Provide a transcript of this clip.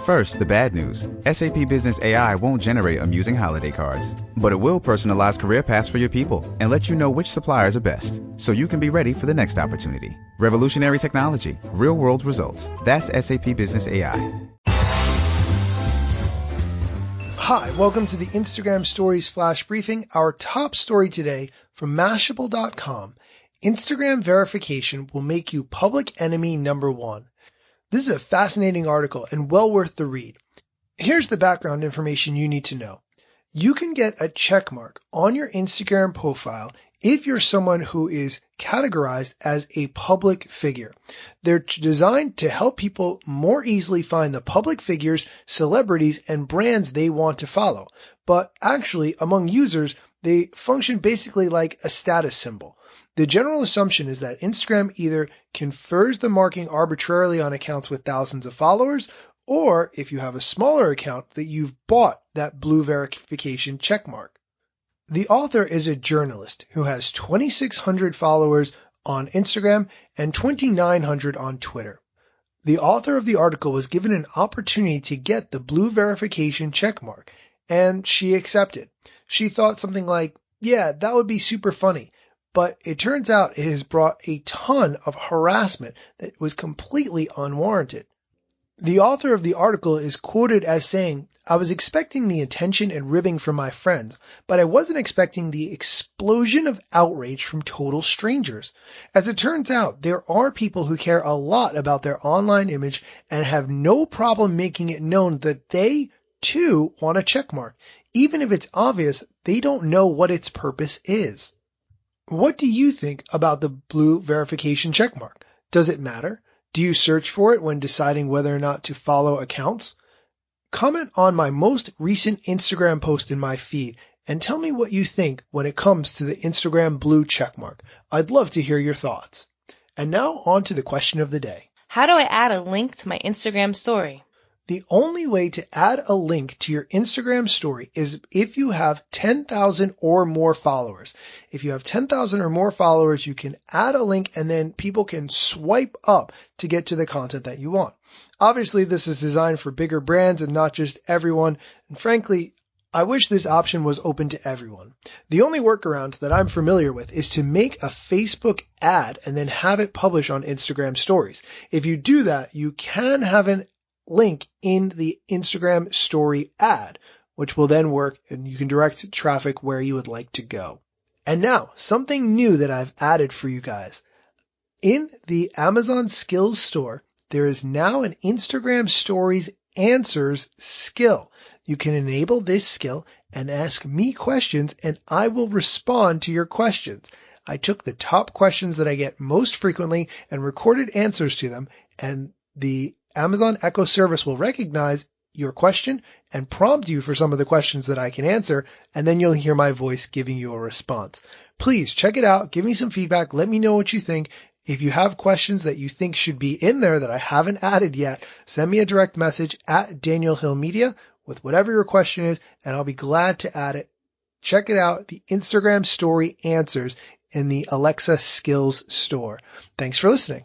First, the bad news. SAP Business AI won't generate amusing holiday cards, but it will personalize career paths for your people and let you know which suppliers are best, so you can be ready for the next opportunity. Revolutionary technology, real-world results. That's SAP Business AI. Hi, welcome to the Instagram Stories Flash Briefing. Our top story today from Mashable.com. Instagram verification will make you public enemy number one. This is a fascinating article and well worth the read. Here's the background information you need to know. You can get a check mark on your Instagram profile if you're someone who is categorized as a public figure. They're designed to help people more easily find the public figures, celebrities, and brands they want to follow. But actually, among users, they function basically like a status symbol. The general assumption is that Instagram either confers the marking arbitrarily on accounts with thousands of followers, or if you have a smaller account, that you've bought that blue verification checkmark. The author is a journalist who has 2,600 followers on Instagram and 2,900 on Twitter. The author of the article was given an opportunity to get the blue verification checkmark, and she accepted. She thought something like, yeah, that would be super funny. But it turns out it has brought a ton of harassment that was completely unwarranted. The author of the article is quoted as saying, I was expecting the attention and ribbing from my friends, but I wasn't expecting the explosion of outrage from total strangers. As it turns out, there are people who care a lot about their online image and have no problem making it known that they, too, want a checkmark, even if it's obvious they don't know what its purpose is. What do you think about the blue verification checkmark? Does it matter? Do you search for it when deciding whether or not to follow accounts? Comment on my most recent Instagram post in my feed and tell me what you think when it comes to the Instagram blue checkmark. I'd love to hear your thoughts. And now on to the question of the day. How do I add a link to my Instagram story? The only way to add a link to your Instagram story is if you have 10,000 or more followers. If you have 10,000 or more followers, you can add a link and then people can swipe up to get to the content that you want. Obviously, this is designed for bigger brands and not just everyone. And frankly, I wish this option was open to everyone. The only workaround that I'm familiar with is to make a Facebook ad and then have it publish on Instagram stories. If you do that, you can have an link in the Instagram story ad, which will then work and you can direct traffic where you would like to go. And now, something new that I've added for you guys. In the Amazon Skills store, there is now an Instagram Stories Answers skill. You can enable this skill and ask me questions and I will respond to your questions. I took the top questions that I get most frequently and recorded answers to them, and the Amazon Echo service will recognize your question and prompt you for some of the questions that I can answer, and then you'll hear my voice giving you a response. Please check it out. Give me some feedback. Let me know what you think. If you have questions that you think should be in there that I haven't added yet, send me a direct message at Daniel Hill Media with whatever your question is, and I'll be glad to add it. Check it out, the Instagram Story Answers in the Alexa Skills store. Thanks for listening.